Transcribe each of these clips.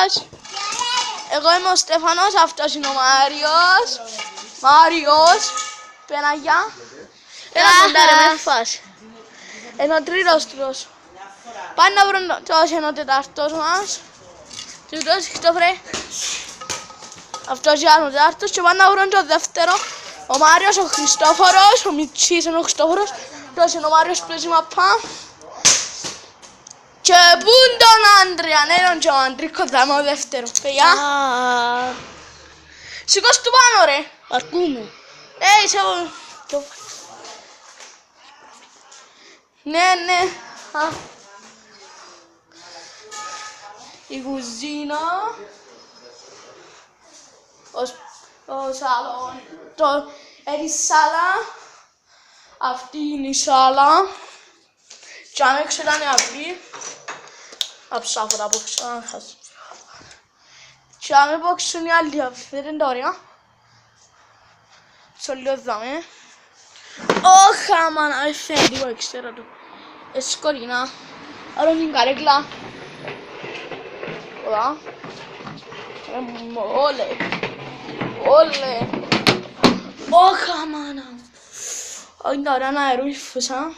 σας. Εγώ είμαι ο Στέφανος, αυτός είναι ο Μάριος. Μάριος, Πεναγιά. Ένα κοντάρε με φάση. Ενώ ο τρίτος τρος. Πάνε να βρουν τόσο είναι ο τετάρτος μας. Τρίτος, Χριστόφρε. Αυτός είναι ο τετάρτος και πάνε να βρουν το δεύτερο. Ο Μάριος, ο Χριστόφορος, ο Μιτσής είναι ο Χριστόφορος. Τόσο είναι ο Μάριος παίζει μαπά. Και πούν τον Άντρια, ναι και ο Αντρίκος θα είμαι ο δεύτερος, παιδιά. Σηκώσ' του πάνω ρε. Αρκούμε. Είσαι ο... Ναι, ναι. Η κουζίνα. Ο σαλόν. Η σάλα. Αυτή είναι η σάλα. Και αν έξω ήταν αυλή. Αψάφω τα απόξω, αν χάσω. Και αν απόξουν οι άλλοι αυλή, δεν είναι ωραία. Στο λίγο δάμε. Όχι άμα να με φαίνεται τίποτα, ξέρω του. Σκορινά. Άρα είναι καρέκλα. Ωραία. Όλε. Όλε. Όχι άμα να. Είναι ωραία να αερούφουσα.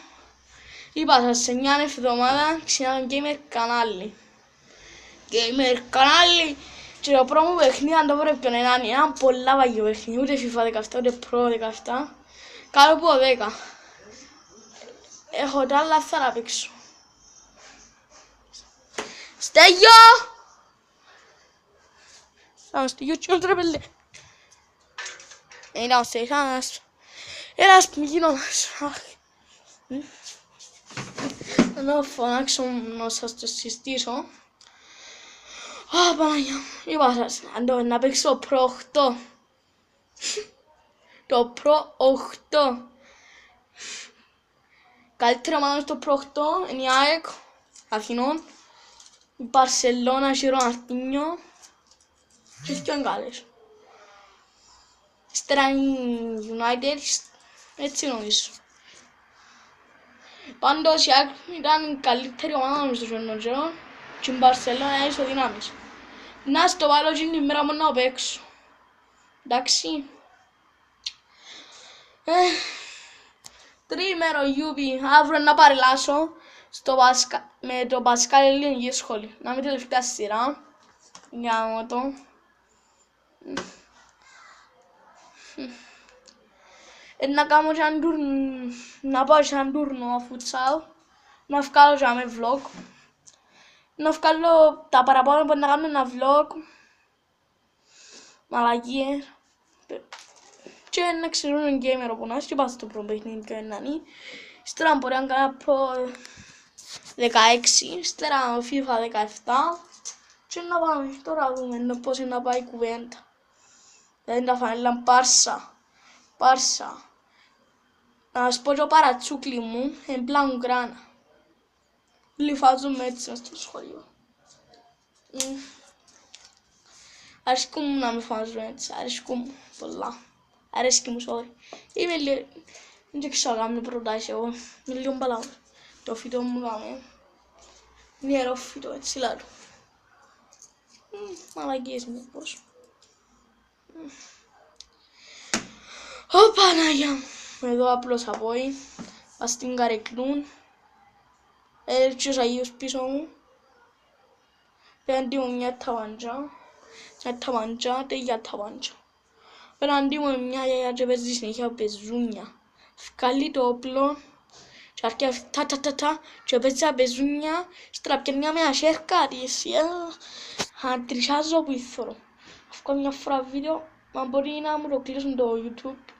Είπα σας σε μια εβδομάδα ξεκινάμε gamer κανάλι. Gamer κανάλι. Και το πρώτο μου παιχνίδι αν το πρέπει να είναι ένα πολλά βαγιό παιχνίδι. Ούτε FIFA 17 ούτε Pro 17. Κάτω από 10. Έχω τα άλλα θα να παίξω. Στέγιο! Πάμε στο YouTube ρε παιδί. Είναι ένας γείτονας. Να φωνάξω να σας το συστήσω. Α, Παναγιά μου. Είπα σας, να παίξω Pro 8. Το Pro 8. Καλύτερο ομάδα στο Pro 8 είναι η ΑΕΚ Αθηνών. Η Μπαρσελόνα, η Ροναλντίνιο. Και οι Γκάλες. Ύστερα η United, έτσι νομίζω. Πάντως η ΑΕΚ ήταν η καλύτερη ομάδα μου στο καιρό και η Μπαρσελόνα είναι ισοδυνάμεις. Να στο βάλω και την ημέρα μου να παίξω. Εντάξει. Τρίμερο Γιούπι, αύριο να παρελάσω με το Πασκάλ Ελληνική Σχολή. Να μην τελευταία σειρά. Για να το. Να κάνω και έναν τουρνο, να πάω και έναν τουρνο φουτσάλ. Να βγάλω και ένα vlog. Να βγάλω τα παραπάνω που να κάνω ένα vlog. Μαλακίες. Και να ξέρουν οι gamer όπου να είσαι και πάω στο πρώτο παιχνίδι και να είναι. Ύστερα μπορεί να κάνω Pro 16, ύστερα FIFA 17. Και να πάμε, τώρα δούμε πώς είναι να πάει η κουβέντα. Δηλαδή τα φανέλα Πάρσα. Να σας πω και ο παρατσούκλι μου, είναι μπλαουγκράνα. Λιφάζουμε έτσι μες στο σχολείο. Αρέσκει μου να με φάζω έτσι, αρέσκει μου πολλά. Αρέσκει μου, sorry. Είμαι λίγο, δεν ξέρω να κάνω προτάσεις εγώ, είμαι λίγο μπαλάω. Το φυτό μου κάμε, είναι ιερό φυτό, έτσι λάρω. Μαλακίες μου πώς. Ω Παναγιά μου. Εδώ απλώς απόει, πας στην καρεκλούν. Έτσι ως Αγίος πίσω μου. Πέναντι μου μια ταβάντζα, τέτοια ταβάντζα. Πέναντι μου μια γιαγιά και παίζει συνέχεια πεζούνια. Βγάλει το όπλο και αρχίζει τα και παίζει τα πεζούνια. Στραπιάνει μια σέρκα της. Αντρισάζω που ήθωρω. Αφού μια φορά βίντεο, μα μπορεί να μου το κλείσουν το YouTube.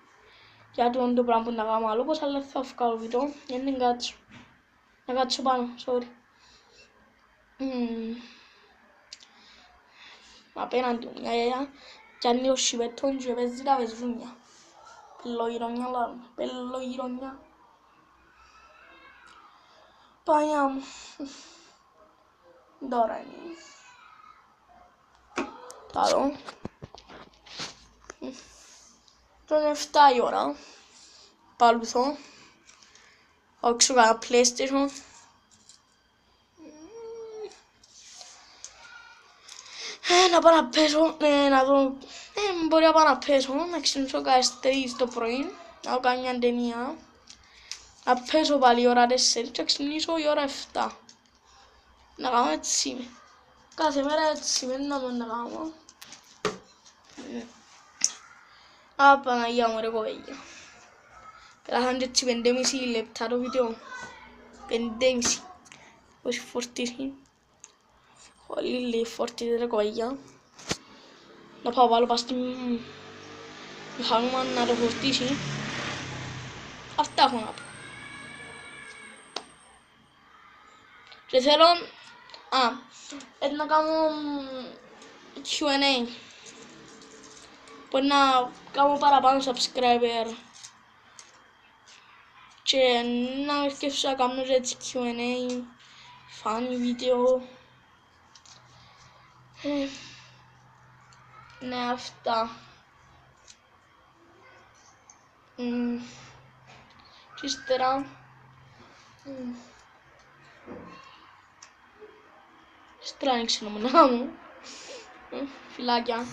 Για το πράγμα που να κάνω άλλο, πως αλλά θα βγάλω βίντεο, γιατί δεν κάτσω. Να κάτσω πάνω, sorry. Απέναντι μου μια γιαγιά, κι αν είναι ο σιπέτον και παίζει τα πεζούνια. Πελογυρονιά λάρουμε, πελογυρονιά. Πανιά μου. Τώρα είναι. Τάδω. Τώρα είναι 7 η ώρα. Παλουθώ. Όξω κάνα PlayStation. Να πάω να πέσω, να δω, μπορεί να πάω να πέσω, να ξυπνήσω κάτι 3 το πρωί, να δω καμιά ταινία, να πέσω πάλι ώρα 4 και να ξυπνήσω η ώρα 7. Να κάνω έτσι, κάθε μέρα έτσι, να κάνω. Παναγία μου ρε κοπέλια. Πέρασαν και έτσι 5,5 λεπτά το βίντεο. 5,5. Πώς φορτίσει. Πολύ λίγη φορτίζει ρε κοπέλια. Να πάω πάλι πας στην μηχανούμα να το φορτίσει. Αυτά έχω να πω. Και θέλω να κάνω Q&A. Μπορεί να κάνω παραπάνω subscriber και να αρκεύσω να κάνω έτσι Q&A, funny βίντεο. Ναι, αυτά. Και ύστερα δεν ξέρω να κάνω. Φιλάκια.